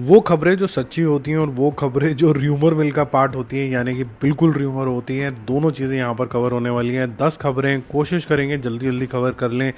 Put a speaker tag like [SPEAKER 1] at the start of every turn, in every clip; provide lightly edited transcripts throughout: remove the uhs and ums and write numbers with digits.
[SPEAKER 1] वो खबरें जो सच्ची होती हैं और वो खबरें जो र्यूमर मिल का पार्ट होती हैं, यानी कि बिल्कुल र्यूमर होती हैं, दोनों चीज़ें यहाँ पर कवर होने वाली हैं। 10 खबरें कोशिश करेंगे जल्दी जल्दी कवर कर लें,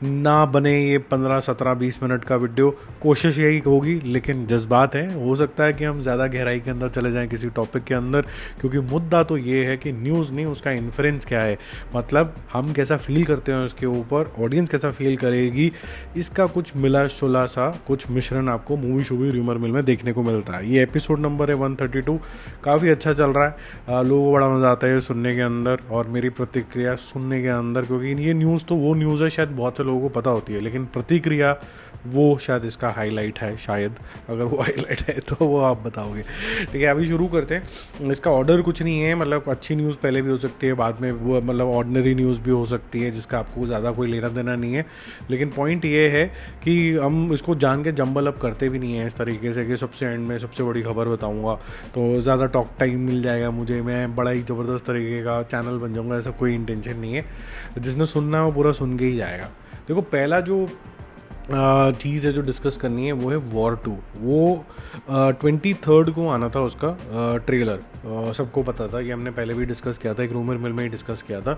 [SPEAKER 1] ना बने ये 15 17 20 मिनट का वीडियो, कोशिश यही होगी। लेकिन जज्बात है, हो सकता है कि हम ज़्यादा गहराई के अंदर चले जाएं किसी टॉपिक के अंदर, क्योंकि मुद्दा तो ये है कि न्यूज़ नहीं, उसका इन्फ्रेंस क्या है, मतलब हम कैसा फील करते हैं उसके ऊपर, ऑडियंस कैसा फील करेगी, इसका कुछ मिला शुला सा कुछ मिश्रण आपको मूवी शूवी र्यूमर मिल में देखने को मिलता है। ये एपिसोड नंबर है 132, काफ़ी अच्छा चल रहा है। लोगों को बड़ा मज़ा आता है सुनने के अंदर और मेरी प्रतिक्रिया सुनने के अंदर, क्योंकि ये न्यूज़ तो वो न्यूज़ है शायद बहुत से लोगों को पता होती है, लेकिन प्रतिक्रिया वो शायद इसका हाईलाइट है, शायद अगर वो हाईलाइट है तो वो आप बताओगे। ठीक है, अभी शुरू करते हैं। इसका ऑर्डर कुछ नहीं है, मतलब अच्छी न्यूज़ पहले भी हो सकती है, बाद में वो मतलब ऑर्डिनरी न्यूज़ भी हो सकती है जिसका आपको ज़्यादा कोई लेना देना नहीं है। लेकिन पॉइंट ये है कि हम इसको जान के जंबल अप करते भी नहीं है इस तरीके से कि सबसे एंड में सबसे बड़ी खबर बताऊंगा तो ज़्यादा टॉक टाइम मिल जाएगा मुझे, मैं बड़ा ही ज़बरदस्त तरीके का चैनल बन जाऊंगा, ऐसा कोई इंटेंशन नहीं है। जिसने सुनना है वो पूरा सुन के ही जाएगा। देखो, पहला जो चीज़ है जो डिस्कस करनी है वो है वॉर 2। वो 23rd को आना था उसका ट्रेलर, सबको पता था, ये हमने पहले भी डिस्कस किया था, एक रूमर मिल में ही डिस्कस किया था।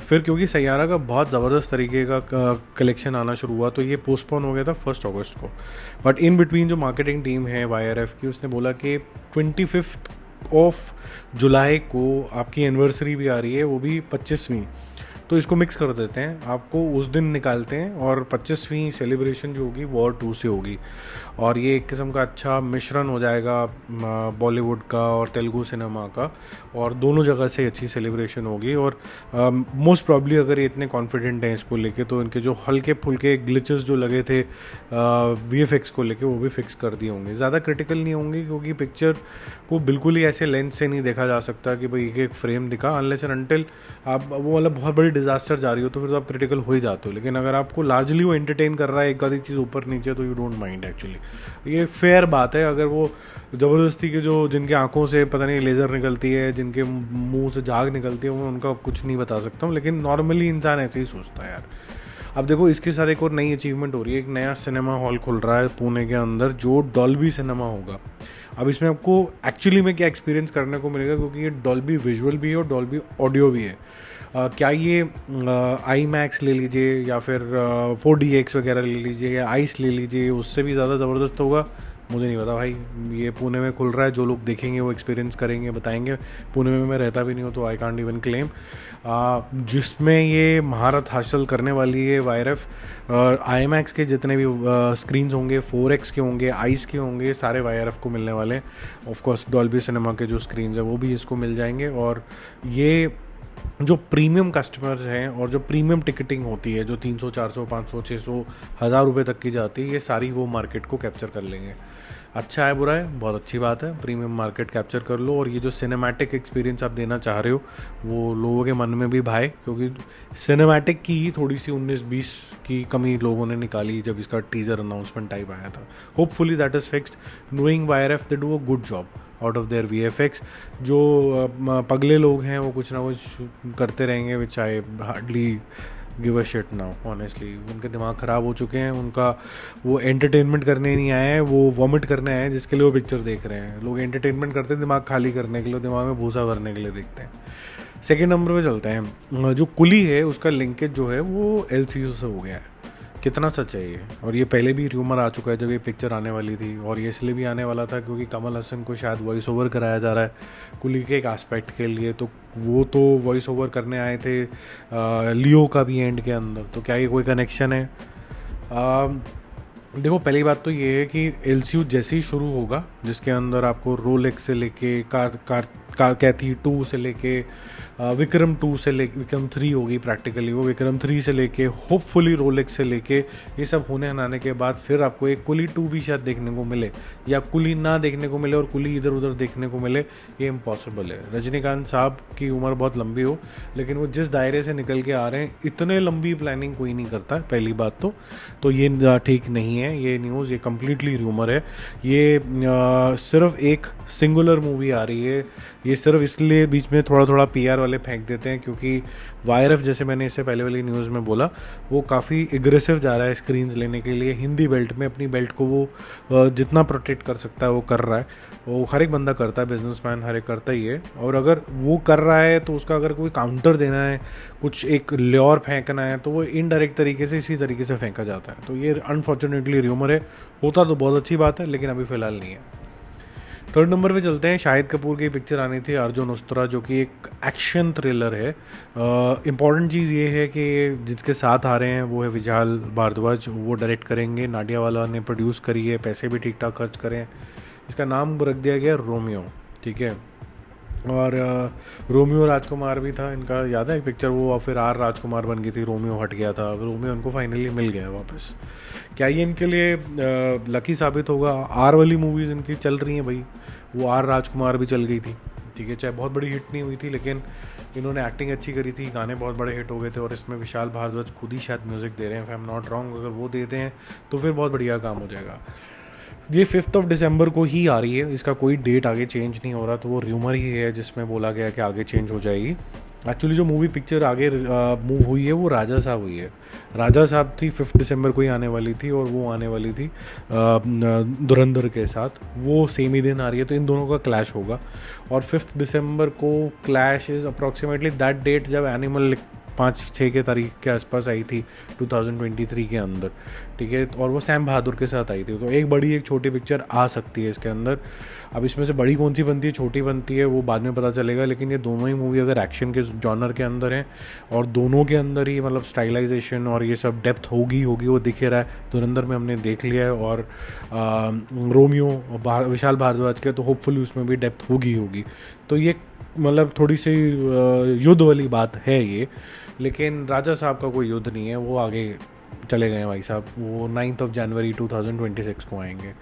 [SPEAKER 1] फिर क्योंकि सैयारा का बहुत ज़बरदस्त तरीके का कलेक्शन आना शुरू हुआ तो ये पोस्टपोन हो गया था 1 अगस्त को। बट इन बिटवीन जो मार्केटिंग टीम है YRF की, उसने बोला कि 25 जुलाई को आपकी एनिवर्सरी भी आ रही है, वो भी 25वीं, तो इसको मिक्स कर देते हैं, आपको उस दिन निकालते हैं और 25वीं सेलिब्रेशन जो होगी वॉर 2 से होगी। और ये एक किस्म का अच्छा मिश्रण हो जाएगा बॉलीवुड का और तेलुगु सिनेमा का, और दोनों जगह से अच्छी सेलिब्रेशन होगी। और मोस्ट प्रॉब्ली अगर ये इतने कॉन्फिडेंट हैं इसको लेके, तो इनके जो हल्के फुल्के ग्लिचेस जो लगे थे VFX को लेके वो भी फिक्स कर दिए होंगे, ज़्यादा क्रिटिकल नहीं होंगे, क्योंकि पिक्चर को बिल्कुल ही ऐसे लेंस से नहीं देखा जा सकता कि भाई एक फ्रेम दिखा, अनलेस एंड अनटिल आप वो मतलब बहुत बड़ी डिजास्टर जा रही हो तो फिर तो आप क्रिटिकल हो ही जाते हो। लेकिन अगर आपको लार्जली वो एंटरटेन कर रहा है, एक आधी चीज़ ऊपर नीचे, तो यू डोंट माइंड एक्चुअली, ये फेयर बात है। अगर वो ज़बरदस्ती के जो जिनके आंखों से पता नहीं लेज़र निकलती है, जिनके मुंह से झाग निकलती है, मैं उनका कुछ नहीं बता सकता हूँ, लेकिन नॉर्मली इंसान ऐसे ही सोचता है यार। अब देखो, इसके साथ एक और नई अचीवमेंट हो रही है, एक नया सिनेमा हॉल खुल रहा है पुणे के अंदर जो डॉल्बी सिनेमा होगा। अब इसमें आपको एक्चुअली में क्या एक्सपीरियंस करने को मिलेगा, क्योंकि ये डॉल्बी विजुअल भी है और डॉल्बी ऑडियो भी है। क्या ये IMAX ले लीजिए या फिर 4DX वगैरह ले लीजिए या आइस ले लीजिए, उससे भी ज़्यादा ज़बरदस्त होगा, मुझे नहीं पता भाई। ये पुणे में खुल रहा है, जो लोग देखेंगे वो एक्सपीरियंस करेंगे, बताएंगे। पुणे में मैं रहता भी नहीं हूँ तो आई कांट इवन क्लेम। जिसमें ये महारत हासिल करने वाली है YRF। IMAX के जितने भी स्क्रीन्स होंगे 4X के होंगे, आइस के होंगे, सारे YRF को मिलने वाले हैं। ऑफकोर्स डॉल्बी सिनेमा के जो स्क्रीन्स हैं वो भी इसको मिल जाएंगे। और ये जो प्रीमियम कस्टमर्स हैं और जो प्रीमियम टिकटिंग होती है, जो 300 400 500 600 1000 रुपये तक की जाती है, ये सारी वो मार्केट को कैप्चर कर लेंगे। अच्छा है बुरा है, बहुत अच्छी बात है, प्रीमियम मार्केट कैप्चर कर लो। और ये जो सिनेमैटिक एक्सपीरियंस आप देना चाह रहे हो वो लोगों के मन में भी भाए, क्योंकि सिनेमैटिक की ही थोड़ी सी 19-20 की कमी लोगों ने निकाली जब इसका टीज़र अनाउंसमेंट टाइप आया था। Hopefully that is fixed. Knowing YRF they do a good job out of their VFX। जो पगले लोग हैं वो कुछ ना कुछ करते रहेंगे, which I hardly give a shit now honestly. उनके दिमाग ख़राब हो चुके हैं, उनका वो एंटरटेनमेंट करने नहीं आए हैं, वो वॉमिट करने आए हैं, जिसके लिए वो पिक्चर देख रहे हैं। लोग एंटरटेनमेंट करते हैं दिमाग खाली करने के लिए, दिमाग में भूसा भरने के लिए देखते हैं। सेकेंड नंबर पे चलते हैं। जो कुली है उसका लिंकेज जो है वो LCU से हो गया है। कितना सच है ये? और ये पहले भी र्यूमर आ चुका है जब ये पिक्चर आने वाली थी, और ये इसलिए भी आने वाला था क्योंकि कमल हसन को शायद वॉइस ओवर कराया जा रहा है कुली के एक एस्पेक्ट के लिए। तो वो तो वॉइस ओवर करने आए थे लियो का भी एंड के अंदर, तो क्या ये कोई कनेक्शन है? देखो, पहली बात तो ये है कि LCU जैसे ही शुरू होगा, जिसके अंदर आपको रोलेक्स से लेके कैथी 2 से लेके विक्रम 2 से लेके विक्रम 3 होगी प्रैक्टिकली, वो विक्रम 3 से लेके होपफुली रोलेक्स से लेके ये सब होने हनाने के बाद फिर आपको एक कुली 2 भी शायद देखने को मिले, या कुली ना देखने को मिले और कुली इधर उधर देखने को मिले, ये इम्पॉसिबल है। रजनीकांत साहब की उम्र बहुत लंबी हो, लेकिन वो जिस दायरे से निकल के आ रहे हैं, इतने लंबी प्लानिंग कोई नहीं करता पहली बात तो ये ठीक नहीं है। ये न्यूज़, ये कम्प्लीटली र्यूमर है। ये सिर्फ एक सिंगुलर मूवी आ रही है, ये सिर्फ इसलिए बीच में थोड़ा थोड़ा पीआर वाले फेंक देते हैं क्योंकि वायरफ, जैसे मैंने इससे पहले वाली न्यूज़ में बोला, वो काफ़ी एग्रेसिव जा रहा है स्क्रीन्स लेने के लिए। हिंदी बेल्ट में अपनी बेल्ट को वो जितना प्रोटेक्ट कर सकता है वो कर रहा है। वो हर एक बंदा करता है, बिजनेसमैन हर एक करता ही है। और अगर वो कर रहा है तो उसका अगर कोई काउंटर देना है, कुछ एक ल्योर फेंकना है, तो वो इनडायरेक्ट तरीके से इसी तरीके से फेंका जाता है। तो ये अनफॉर्चुनेटली र्यूमर है। होता तो बहुत अच्छी बात है, लेकिन अभी फ़िलहाल नहीं है। थर्ड नंबर पे चलते हैं। शाहिद कपूर की पिक्चर आनी थी अर्जुन उस्तरा, जो कि एक एक्शन थ्रिलर है। इम्पॉर्टेंट चीज़ ये है कि जिसके साथ आ रहे हैं वो है विशाल भारद्वाज, वो डायरेक्ट करेंगे। नाडियावाला ने प्रोड्यूस करी है, पैसे भी ठीक ठाक खर्च करें। इसका नाम रख दिया गया रोमियो, ठीक है। और रोमियो राजकुमार भी था इनका, याद है एक पिक्चर, वो फिर आर राजकुमार बन गई थी, रोमियो हट गया था, रोमियो उनको फाइनली मिल गया वापस। क्या ये इनके लिए लकी साबित होगा? आर वाली मूवीज़ इनकी चल रही हैं भाई, वो आर राजकुमार भी चल गई थी, ठीक है, चाहे बहुत बड़ी हिट नहीं हुई थी, लेकिन इन्होंने एक्टिंग अच्छी करी थी, गाने बहुत बड़े हिट हो गए थे। और इसमें विशाल भारद्वाज खुद ही शायद म्यूज़िक दे रहे हैं, if I am not wrong. अगर वो देते हैं तो फिर बहुत बढ़िया काम हो जाएगा। ये 5 दिसंबर को ही आ रही है, इसका कोई डेट आगे चेंज नहीं हो रहा। तो वो र्यूमर ही है जिसमें बोला गया कि आगे चेंज हो जाएगी। एक्चुअली जो मूवी पिक्चर आगे मूव हुई है वो राजा साहब हुई है। राजा साहब थी 5 दिसंबर को ही आने वाली थी, और वो आने वाली थी धुरंधर के साथ, वो सेम ही दिन आ रही है। तो इन दोनों का क्लैश होगा। और 5 दिसंबर को clash is approximately that date जब एनिमल 5-6 के तारीख के आसपास आई थी 2023 के अंदर, ठीक है। और वो सैम बहादुर के साथ आई थी। तो एक बड़ी एक छोटी पिक्चर आ सकती है इसके अंदर। अब इसमें से बड़ी कौन सी बनती है, छोटी बनती है, वो बाद में पता चलेगा। लेकिन ये दोनों ही मूवी अगर एक्शन के जॉनर के अंदर हैं और दोनों के अंदर ही मतलब स्टाइलाइजेशन और ये सब डेप्थ होगी वो दिख रहा है। धुरंधर में हमने देख लिया है, और रोमियो विशाल भारद्वाज के, तो होपफुली उसमें भी डेप्थ होगी। तो ये मतलब थोड़ी सी युद्ध वाली बात है ये। लेकिन राजा साहब का कोई युद्ध नहीं है, वो आगे चले गए हैं भाई साहब, वो 9 जनवरी 2026 को आएंगे।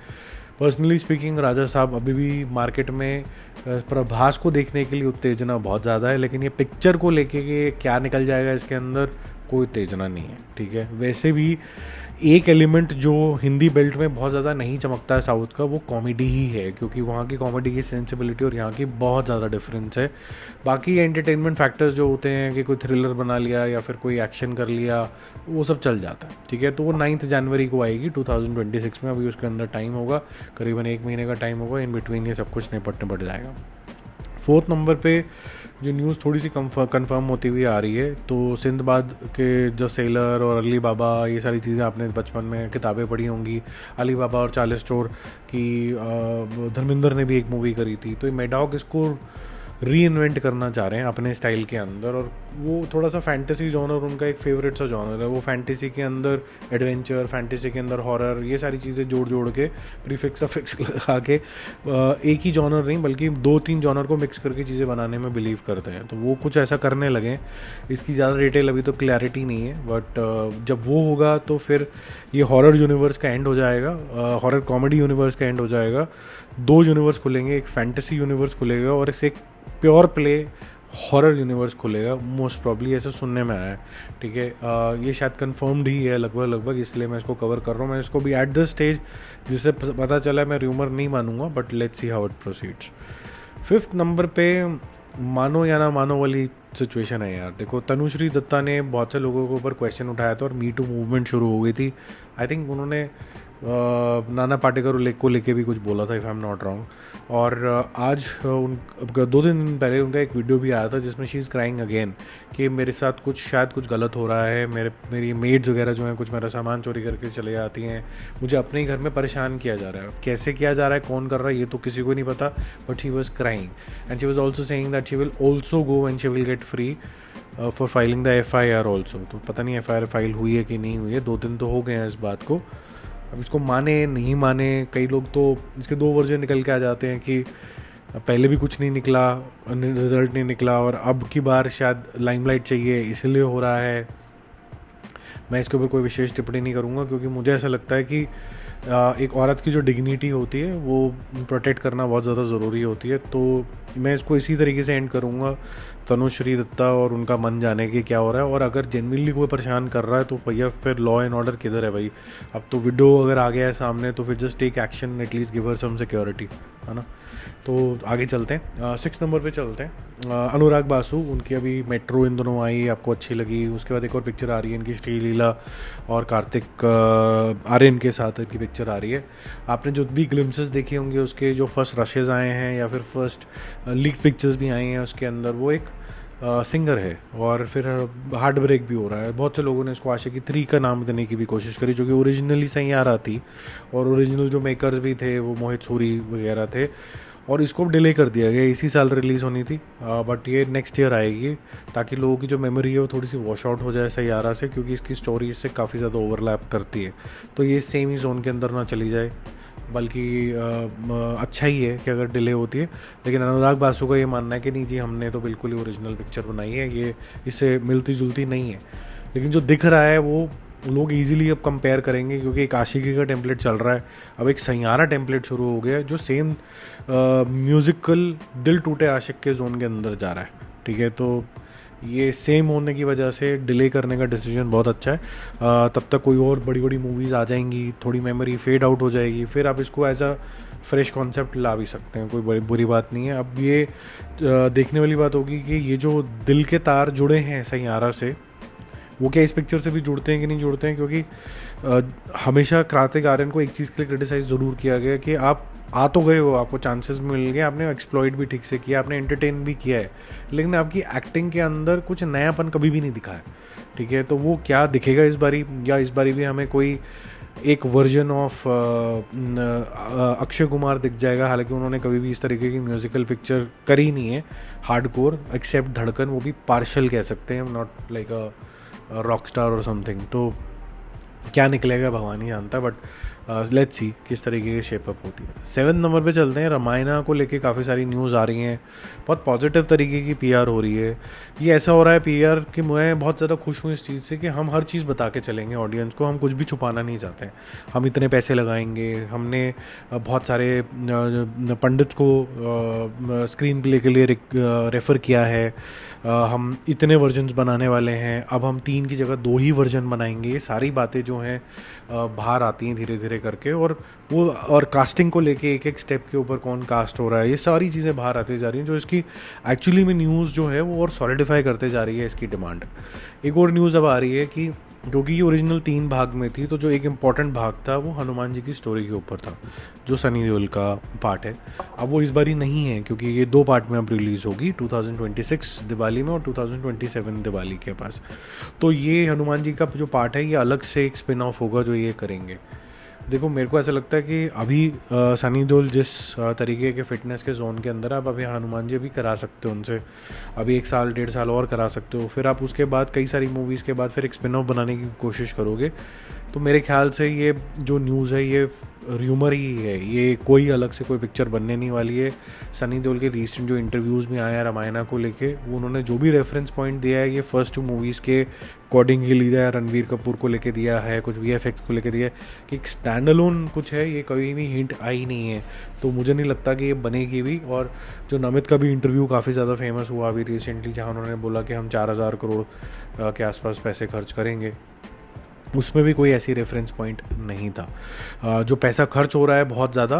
[SPEAKER 1] पर्सनली स्पीकिंग राजा साहब अभी भी मार्केट में प्रभास को देखने के लिए उत्तेजना बहुत ज़्यादा है, लेकिन ये पिक्चर को लेके कि क्या निकल जाएगा इसके अंदर कोई उत्तेजना नहीं है, ठीक है। वैसे भी एक एलिमेंट जो हिंदी बेल्ट में बहुत ज़्यादा नहीं चमकता है साउथ का, वो कॉमेडी ही है, क्योंकि वहाँ की कॉमेडी की सेंसिबिलिटी और यहाँ की बहुत ज़्यादा डिफरेंस है। बाकी एंटरटेनमेंट फैक्टर्स जो होते हैं कि कोई थ्रिलर बना लिया या फिर कोई एक्शन कर लिया, वो सब चल जाता है, ठीक है। तो वो 9 जनवरी को आएगी 2026 में। अभी उसके अंदर टाइम होगा, करीबन 1 महीने का टाइम होगा। इन बिटवीन ये सब कुछ निपट जाएगा। 4th नंबर पे जो न्यूज़ थोड़ी सी कंफर्म होती हुई आ रही है, तो सिंदबाद के जो सेलर और अली बाबा, ये सारी चीज़ें आपने बचपन में किताबें पढ़ी होंगी। अली बाबा और 40 चोर की धर्मेंद्र ने भी एक मूवी करी थी। तो ये मेडॉग इसको री इन्वेंट करना चाह रहे हैं अपने स्टाइल के अंदर, और वो थोड़ा सा फैंटेसी जॉनर उनका एक फेवरेट सा जॉनर है। वो फैंटेसी के अंदर एडवेंचर, फैंटेसी के अंदर हॉरर, ये सारी चीज़ें जोड़ के प्रीफिक्स अफिक्स लगा के एक ही जॉनर नहीं बल्कि 2-3 जॉनर को मिक्स करके चीज़ें बनाने में बिलीव करते हैं। तो वो कुछ ऐसा करने लगे। इसकी ज़्यादा डिटेल अभी तो क्लैरिटी नहीं है, बट जब वो होगा तो फिर ये हॉरर यूनिवर्स का एंड हो जाएगा, हॉरर कॉमेडी यूनिवर्स का एंड हो जाएगा। 2 यूनिवर्स खुलेंगे, एक फैंटेसी यूनिवर्स खुलेगा और एक प्योर प्ले हॉरर यूनिवर्स खुलेगा, मोस्ट प्रॉब्ली, ऐसे सुनने में आया है, ठीक है। ये शायद कंफर्म्ड ही है लगभग, इसलिए मैं इसको कवर कर रहा हूँ। मैं इसको भी एट दिस स्टेज, जिससे पता चला, मैं र्यूमर नहीं मानूंगा, but let's see how it proceeds. 5th number पे मानो या ना मानो वाली सिचुएशन है यार। देखो, तनुश्री दत्ता ने बहुत से लोगों के ऊपर क्वेश्चन उठाया था और मी टू मूवमेंट शुरू हो गई थी। आई थिंक उन्होंने नाना पाटेकर को लेके भी कुछ बोला था, if I am not wrong. और आज 2 दिन पहले उनका एक वीडियो भी आया था जिसमें शी इज़ क्राइंग अगेन कि मेरे साथ शायद कुछ गलत हो रहा है, मेरी मेड्स वगैरह जो हैं कुछ मेरा सामान चोरी करके चले जाती हैं, मुझे अपने ही घर में परेशान किया जा रहा है। कैसे किया जा रहा है, कौन कर रहा है, ये तो किसी को नहीं पता, but she was crying and she was also saying that she will also go and she will get free for filing the FIR also. तो पता नहीं FIR फाइल हुई है कि नहीं हुई है, 2 दिन तो हो गए हैं इस बात को। अब इसको माने नहीं माने, कई लोग तो इसके 2 वर्जन निकल के आ जाते हैं कि पहले भी कुछ नहीं निकला, रिजल्ट नहीं निकला और अब की बार शायद लाइमलाइट चाहिए इसलिए हो रहा है। मैं इसके ऊपर कोई विशेष टिप्पणी नहीं करूँगा, क्योंकि मुझे ऐसा लगता है कि एक औरत की जो डिग्निटी होती है वो प्रोटेक्ट करना बहुत ज़्यादा ज़रूरी होती है। तो मैं इसको इसी तरीके से एंड करूँगा, तनुश्री दत्ता और उनका मन जाने कि क्या हो रहा है। और अगर जेन्युइनली कोई परेशान कर रहा है तो भैया फिर लॉ एंड ऑर्डर किधर है भाई? अब तो विडो अगर आ गया है सामने तो फिर just take action, at least give her some security, है ना। तो आगे चलते हैं, 6 नंबर पे चलते हैं। अनुराग बासु, उनकी अभी मेट्रो इन दोनों आई, आपको अच्छी लगी। उसके बाद एक और पिक्चर आ रही है इनकी, श्रीलीला और कार्तिक आर्यन के साथ की पिक्चर आ रही है। आपने जो भी ग्लिम्सेस देखे होंगे उसके, जो फर्स्ट रशेज़ आए हैं या फिर फर्स्ट लीक पिक्चर्स भी आई हैं उसके अंदर, वो एक सिंगर है और फिर हार्ट ब्रेक भी हो रहा है। बहुत से लोगों ने इसको आशिकी 3 का नाम देने की भी कोशिश करी, जो कि ओरिजिनली सही आ रहा थी और ओरिजिनल जो मेकर्स भी थे वो मोहित सूरी वगैरह थे, और इसको डिले कर दिया गया, इसी साल रिलीज़ होनी थी। बट ये नेक्स्ट ईयर आएगी, ताकि लोगों की जो मेमोरी है वो थोड़ी सी वॉश आउट हो जाए सैयारा से, क्योंकि इसकी स्टोरी इससे काफ़ी ज़्यादा ओवरलैप करती है। तो ये सेम ही जोन के अंदर ना चली जाए, बल्कि अच्छा ही है कि अगर डिले होती है। लेकिन अनुराग बासु का ये मानना है कि नहीं जी, हमने तो बिल्कुल ही ओरिजिनल पिक्चर बनाई है, ये इससे मिलती जुलती नहीं है। लेकिन जो दिख रहा है वो लोग इजीली अब कंपेयर करेंगे, क्योंकि एक आशिकी का टेम्पलेट चल रहा है, अब एक सैयारा टेम्पलेट शुरू हो गया है जो सेम म्यूज़िकल दिल टूटे आशिक के जोन के अंदर जा रहा है। ठीक है, तो ये सेम होने की वजह से डिले करने का डिसीजन बहुत अच्छा है। तब तक कोई और बड़ी बड़ी मूवीज़ आ जाएंगी, थोड़ी मेमोरी फेड आउट हो जाएगी, फिर आप इसको एज अ फ्रेश कॉन्सेप्ट ला भी सकते हैं, कोई बड़ी बुरी बात नहीं है। अब ये देखने वाली बात होगी कि ये जो दिल के तार जुड़े हैं सैयारा से, वो क्या इस पिक्चर से भी जुड़ते हैं कि नहीं जुड़ते हैं, क्योंकि हमेशा कार्तिक आर्यन को एक चीज़ के लिए क्रिटिसाइज़ ज़रूर किया गया कि आप आ तो गए हो, आपको चांसेस मिल गए, आपने एक्सप्लॉइट भी ठीक से किया, आपने एंटरटेन भी किया है, लेकिन आपकी एक्टिंग के अंदर कुछ नयापन कभी भी नहीं दिखा है। ठीक है, तो वो क्या दिखेगा इस बारी, या इस बारी भी हमें कोई एक वर्जन ऑफ अक्षय कुमार दिख जाएगा। हालांकि उन्होंने कभी भी इस तरीके की म्यूज़िकल पिक्चर करी नहीं है हार्डकोर, एक्सेप्ट धड़कन, वो भी पार्शल कह सकते हैं, not like a rock star और समथिंग। तो क्या निकलेगा भगवान ही जानता है, बट लेट्स सी किस तरीके की शेपअप होती है। 7 नंबर पे चलते हैं। रामायणा को लेके काफ़ी सारी न्यूज़ आ रही हैं, बहुत पॉजिटिव तरीके की पीआर हो रही है। ये ऐसा हो रहा है पीआर कि मैं बहुत ज़्यादा खुश हूँ इस चीज़ से कि हम हर चीज़ बता के चलेंगे ऑडियंस को, हम कुछ भी छुपाना नहीं चाहते हैं। हम इतने पैसे लगाएंगे, हमने बहुत सारे पंडित को स्क्रीन प्ले के लिए रेफ़र किया है, हम इतने वर्जन्स बनाने वाले हैं, अब हम 3 की जगह 2 ही वर्जन बनाएंगे। ये सारी बातें जो हैं बाहर आती हैं धीरे धीरे करके, और कास्टिंग को लेके एक एक स्टेप के ऊपर कौन कास्ट हो रहा है, ये सारी चीज़ें बाहर आती जा रही हैं, जो इसकी एक्चुअली में न्यूज़ जो है वो और सॉलिडिफाई करते जा रही है इसकी डिमांड। एक और न्यूज़ अब आ रही है कि क्योंकि ये ओरिजिनल 3 भाग में थी, तो जो एक इम्पॉर्टेंट भाग था वो हनुमान जी की स्टोरी के ऊपर था, जो सनी देओल का पार्ट है। अब वो इस बारी नहीं है, क्योंकि ये 2 पार्ट में अब रिलीज़ होगी, 2026 दिवाली में और 2027 दिवाली के पास। तो ये हनुमान जी का जो पार्ट है ये अलग से एक स्पिन ऑफ होगा जो ये करेंगे। देखो, मेरे को ऐसा लगता है कि अभी सनी देओल जिस तरीके के फिटनेस के जोन के अंदर, आप अभी हनुमान जी भी करा सकते हो उनसे, अभी 1 साल 1.5 साल और करा सकते हो, फिर आप उसके बाद कई सारी मूवीज़ के बाद फिर एक स्पिन ऑफ बनाने की कोशिश करोगे। तो मेरे ख्याल से ये जो न्यूज़ है ये र्यूमर ही है, ये कोई अलग से कोई पिक्चर बनने नहीं वाली है। सनी देओल के रिसेंट जो इंटरव्यूज़ में आए हैं रामायणा को लेके, उन्होंने जो भी रेफरेंस पॉइंट दिया है ये फर्स्ट 2 मूवीज़ के अकॉर्डिंग ही लिया है, रणवीर कपूर को लेके दिया है, कुछ वीएफएक्स को लेके दिया है, कि एक स्टैंड अलोन कुछ है, ये कभी भी हिंट आई नहीं है। तो मुझे नहीं लगता कि ये बनेगी भी। और जो नमित का भी इंटरव्यू काफ़ी ज़्यादा फेमस हुआ अभी रिसेंटली, जहाँ उन्होंने बोला कि हम 4000 करोड़ के आसपास पैसे खर्च करेंगे, उसमें भी कोई ऐसी रेफरेंस पॉइंट नहीं था। जो पैसा खर्च हो रहा है बहुत ज़्यादा,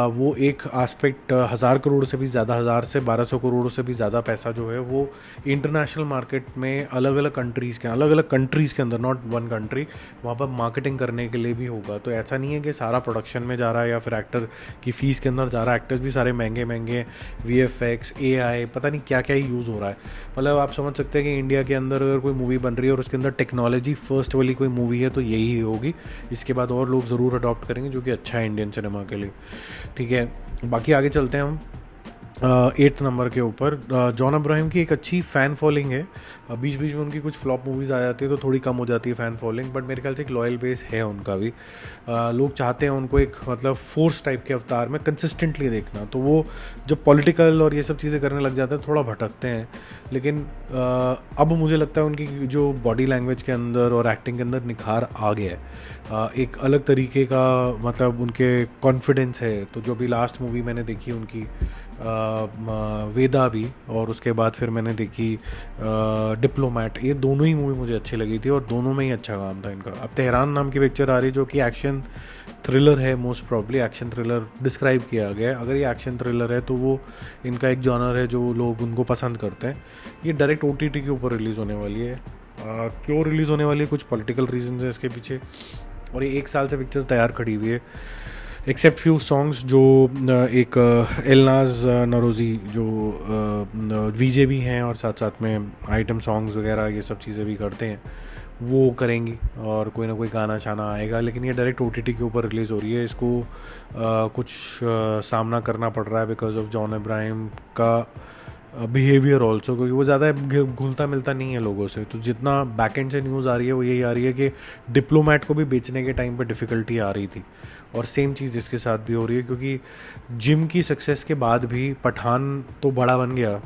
[SPEAKER 1] वो एक एस्पेक्ट 1000 करोड़ से भी ज़्यादा, 1000 से 1200 करोड़ से भी ज़्यादा पैसा जो है वो इंटरनेशनल मार्केट में अलग अलग कंट्रीज़ के अंदर, नॉट वन कंट्री, वहाँ पर मार्केटिंग करने के लिए भी होगा। तो ऐसा नहीं है कि सारा प्रोडक्शन में जा रहा है या फिर एक्टर की फ़ीस के अंदर जा रहा है। एक्टर्स भी सारे महंगे महंगे, VFX, AI, पता नहीं क्या क्या ही यूज़ हो रहा है। मतलब आप समझ सकते हैं कि इंडिया के अंदर अगर कोई मूवी बन रही है और उसके अंदर टेक्नोलॉजी फर्स्ट वाली कोई मूवी है तो यही होगी। इसके बाद और लोग ज़रूर अडॉप्ट करेंगे, जो कि अच्छा है इंडियन सिनेमा के लिए। ठीक है, बाकी आगे चलते हैं हम। 8th नंबर के ऊपर जॉन अब्राहम की एक अच्छी फ़ैन फॉलोइंग है। बीच बीच में उनकी कुछ फ्लॉप मूवीज़ आ जाती है तो थोड़ी कम हो जाती है फ़ैन फॉलोइंग, बट मेरे ख्याल से एक लॉयल बेस है उनका भी। लोग चाहते हैं उनको एक मतलब फोर्स टाइप के अवतार में कंसिस्टेंटली देखना, तो वो जब पॉलिटिकल और ये सब चीज़ें करने लग जाते हैं थोड़ा भटकते हैं। लेकिन अब मुझे लगता है उनकी जो बॉडी लैंग्वेज के अंदर और एक्टिंग के अंदर निखार आ गया है, एक अलग तरीके का मतलब उनके कॉन्फिडेंस है। तो जो भी लास्ट मूवी मैंने देखी उनकी वेदा भी, और उसके बाद फिर मैंने देखी डिप्लोमैट, ये दोनों ही मूवी मुझे अच्छी लगी थी और दोनों में ही अच्छा काम था इनका। अब तेहरान नाम की पिक्चर आ रही है जो कि एक्शन थ्रिलर है, most probably action thriller describe किया गया है। अगर ये एक्शन थ्रिलर है तो वो इनका एक जॉनर है जो लोग उनको पसंद करते हैं। ये डायरेक्ट OTT के ऊपर रिलीज़ होने वाली है। क्यों रिलीज़ होने वाली है, कुछ पॉलिटिकल रीजंस है इसके पीछे, और ये 1 साल से पिक्चर तैयार खड़ी हुई है। एक्सेप्ट फ्यू सॉन्ग्स जो एक एलनाज नरोजी जो VJ भी हैं और साथ साथ में आइटम सॉन्ग्स वगैरह ये सब चीज़ें भी करते हैं, वो करेंगी और कोई ना कोई गाना शाना आएगा। लेकिन ये डायरेक्ट OTT के ऊपर रिलीज़ हो रही है। इसको कुछ सामना करना पड़ रहा है बिकॉज ऑफ जॉन अब्राहम का बिहेवियर ऑल्सो, क्योंकि वो ज़्यादा घुलता मिलता नहीं है लोगों से। तो जितना बैक एंड से न्यूज़ आ रही है वो यही आ रही है कि डिप्लोमैट को भी बेचने के टाइम पे डिफ़िकल्टी आ रही थी, और सेम चीज़ इसके साथ भी हो रही है। क्योंकि जिम की सक्सेस के बाद भी पठान तो बड़ा बन गया,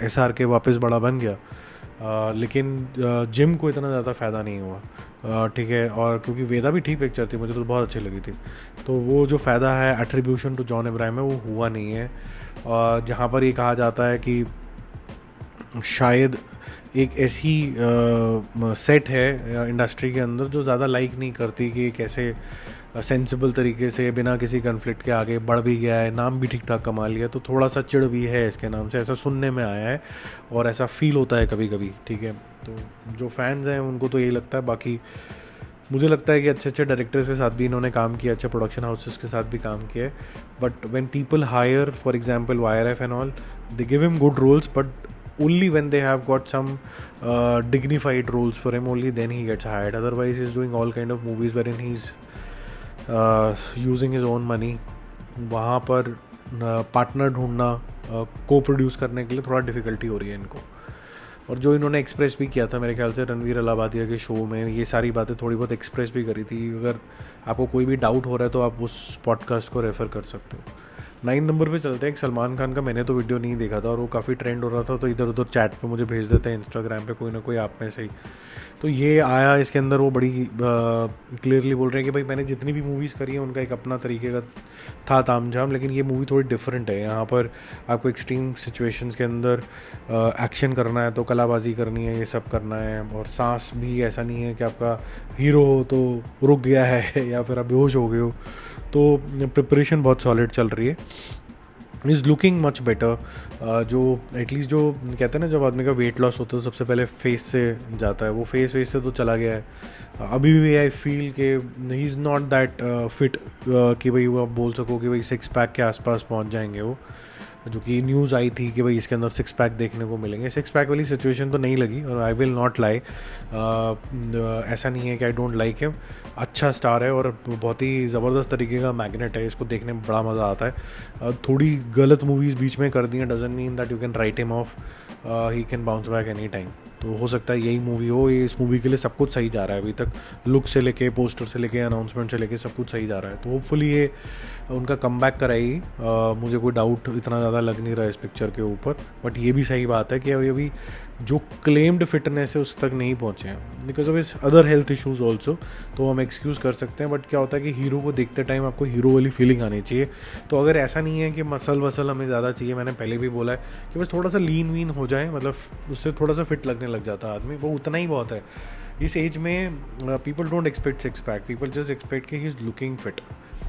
[SPEAKER 1] SRK वापस बड़ा बन गया, लेकिन जिम को इतना ज़्यादा फ़ायदा नहीं हुआ। ठीक है, और क्योंकि वेदा भी ठीक पिक्चर थी, मुझे तो बहुत अच्छी लगी थी, तो वो जो फ़ायदा है एट्रीब्यूशन टू जॉन अब्राहम है वो हुआ नहीं है। जहाँ पर ये कहा जाता है कि शायद एक ऐसी सेट है इंडस्ट्री के अंदर जो ज़्यादा लाइक नहीं करती कि कैसे सेंसिबल तरीके से बिना किसी कन्फ्लिक्ट के आगे बढ़ भी गया है, नाम भी ठीक ठाक कमा लिया, तो थोड़ा सा चिढ़ भी है इसके नाम से, ऐसा सुनने में आया है और ऐसा फील होता है कभी कभी। ठीक है, तो जो फैंस हैं उनको तो यही लगता है। बाकी मुझे लगता है कि अच्छे अच्छे डायरेक्टर्स के साथ भी इन्होंने काम किया, अच्छे प्रोडक्शन हाउसेस के साथ भी काम किया है, but when people hire for example YRF and all, they give him good roles, but only when they have got some dignified roles for him, only then he gets hired. Otherwise he's doing all kind of movies wherein he's using his own money. वहाँ पर partner ढूंढना को produce करने के लिए थोड़ा difficulty हो रही है इनको। और जो इन्होंने एक्सप्रेस भी किया था मेरे ख्याल से रणवीर अलाहाबादिया के शो में, ये सारी बातें थोड़ी बहुत एक्सप्रेस भी करी थी। अगर आपको कोई भी डाउट हो रहा है तो आप उस पॉडकास्ट को रेफ़र कर सकते हो। 9 नंबर पे चलते हैं एक सलमान खान का। मैंने तो वीडियो नहीं देखा था और वो काफ़ी ट्रेंड हो रहा था, तो इधर उधर चैट पे मुझे भेज देते हैं इंस्टाग्राम पे कोई ना कोई आप में से ही। तो ये आया, इसके अंदर वो बड़ी क्लियरली बोल रहे हैं कि भाई मैंने जितनी भी मूवीज़ करी हैं उनका एक अपना तरीके का था तामझाम, लेकिन ये मूवी थोड़ी डिफरेंट है। यहाँ पर आपको एक्सट्रीम सिचुएशंस के अंदर एक्शन करना है, तो कलाबाजी करनी है, ये सब करना है, और सांस भी ऐसा नहीं है कि आपका हीरो हो तो रुक गया है या फिर आप बेहोश हो गए हो। तो प्रिपरेशन बहुत सॉलिड चल रही है, इज़ लुकिंग मच बेटर। जो एटलीस्ट जो कहते हैं ना, जब आदमी का वेट लॉस होता है तो सबसे पहले फेस से जाता है, वो फेस से तो चला गया है। अभी भी आई फील कि he is not that fit कि भाई वो आप बोल सको कि भाई 6 पैक के आसपास पहुंच जाएंगे वो, जो कि न्यूज़ आई थी कि भाई इसके अंदर 6 पैक देखने को मिलेंगे। 6 पैक वाली सिचुएशन तो नहीं लगी, और आई विल नॉट लाई, ऐसा नहीं है कि आई डोंट लाइक हिम। अच्छा स्टार है और बहुत ही ज़बरदस्त तरीके का मैग्नेट है, इसको देखने में बड़ा मज़ा आता है। थोड़ी गलत मूवीज़ बीच में कर दी हैं, doesn't mean that you can write him of, he can bounce back any time. तो हो सकता है यही मूवी हो। ये इस मूवी के लिए सब कुछ सही जा रहा है अभी तक, लुक से लेके, पोस्टर से लेके, अनाउंसमेंट से लेके सब कुछ सही जा रहा है। तो होपफुली ये उनका कमबैक कराएगी। मुझे कोई डाउट इतना ज़्यादा लग नहीं रहा है इस पिक्चर के ऊपर, बट ये भी सही बात है कि अभी जो क्लेम्ड फिटनेस है उस तक नहीं पहुँचे हैं बिकॉज ऑफ इस अदर हेल्थ इशूज़ ऑल्सो, तो हम एक्सक्यूज़ कर सकते हैं। बट क्या होता है कि हीरो को देखते टाइम आपको हीरो वाली फीलिंग आनी चाहिए। तो अगर ऐसा नहीं है कि मसल वसल हमें ज़्यादा चाहिए, मैंने पहले भी बोला है कि बस थोड़ा सा लीन वीन हो जाए, मतलब उससे थोड़ा सा फिट लगने लग जाता है आदमी, वो उतना ही बहुत है। इस एज में people don't expect 6 pack, people just expect कि ही इज़ लुकिंग फिट।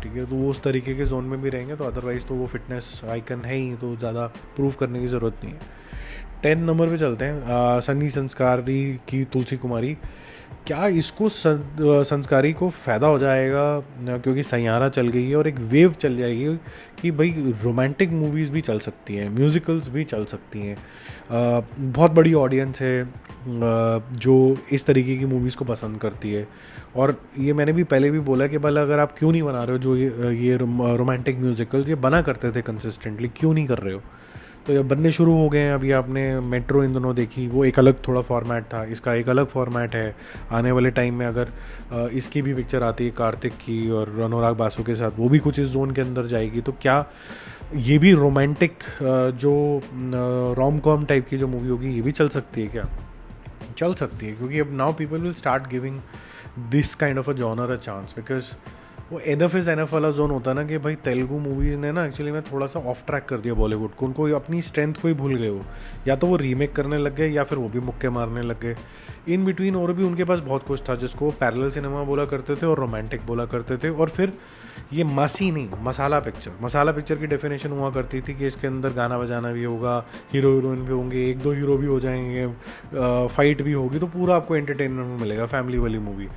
[SPEAKER 1] ठीक है, तो वो उस तरीके के जोन में भी रहेंगे, तो अदरवाइज़ तो वो फिटनेस आइकन है ही, तो ज़्यादा प्रूव करने की ज़रूरत नहीं है। 10 नंबर पे चलते हैं, सन्नी संस्कारी की तुलसी कुमारी। क्या इसको संस्कारी को फ़ायदा हो जाएगा क्योंकि सैयारा चल गई है और एक वेव चल जाएगी कि भाई रोमांटिक मूवीज़ भी चल सकती हैं, म्यूज़िकल्स भी चल सकती हैं। बहुत बड़ी ऑडियंस है जो इस तरीके की मूवीज़ को पसंद करती है, और ये मैंने भी पहले भी बोला कि भला अगर आप क्यों नहीं बना रहे हो जो ये रोमांटिक म्यूज़िकल्स ये बना करते थे कंसिस्टेंटली, क्यों नहीं कर रहे हो? तो ये बनने शुरू हो गए हैं। अभी आपने मेट्रो इन दोनों देखी, वो एक अलग थोड़ा फॉर्मेट था, इसका एक अलग फॉर्मेट है। आने वाले टाइम में अगर इसकी भी पिक्चर आती है कार्तिक की और अनुराग बासु के साथ, वो भी कुछ इस जोन के अंदर जाएगी। तो क्या ये भी रोमांटिक जो रोम कॉम टाइप की जो मूवी होगी, ये भी चल सकती है क्या? चल सकती है, क्योंकि अब now people will start giving this kind of a genre a chance, because वो एनएफ इज़ एनएफ वाला जोन होता है ना कि भाई तेलुगु मूवीज़ ने ना एक्चुअली में थोड़ा सा ऑफ ट्रैक कर दिया बॉलीवुड को। उनको अपनी स्ट्रेंथ को ही भूल गए वो, या तो वो रीमेक करने लग गए या फिर वो भी मुक्के मारने लग गए। इन बिटवीन और भी उनके पास बहुत कुछ था जिसको वो पैरेलल सिनेमा बोला करते थे और रोमांटिक बोला करते थे। और फिर ये मासी नहीं, मसाला पिक्चर की डेफिनेशन हुआ करती थी कि इसके अंदर गाना बजाना भी होगा, हीरो हीरोइन भी होंगे, एक दो हीरो भी हो जाएंगे, फाइट भी होगी, तो पूरा आपको एंटरटेनमेंट मिलेगा, फैमिली वाली मूवी।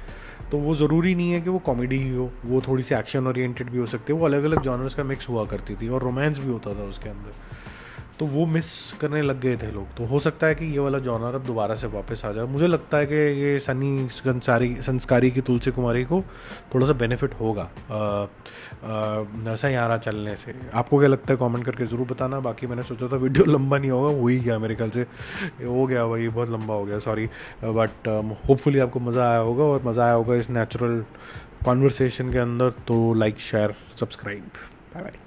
[SPEAKER 1] तो वो ज़रूरी नहीं है कि वो कॉमेडी ही हो, वो थोड़ी सी एक्शन ओरिएंटेड भी हो सकती है। वो अलग अलग जॉनर्स का मिक्स हुआ करती थी और रोमांस भी होता था उसके अंदर। तो वो मिस करने लग गए थे लोग। तो हो सकता है कि ये वाला जॉनर अब दोबारा से वापस आ जाए। मुझे लगता है कि ये सनी संस्कारी की तुलसी कुमारी को थोड़ा सा बेनिफिट होगा सैयारा चलने से। आपको क्या लगता है कमेंट करके ज़रूर बताना। बाकी मैंने सोचा था वीडियो लंबा नहीं होगा, हो ही गया मेरे ख्याल से, हो गया भाई, बहुत लंबा हो गया, सॉरी। बट होपफुली आपको मज़ा आया होगा, और मज़ा आया होगा इस नेचुरल कॉन्वर्सेशन के अंदर। तो like, share, subscribe, bye bye.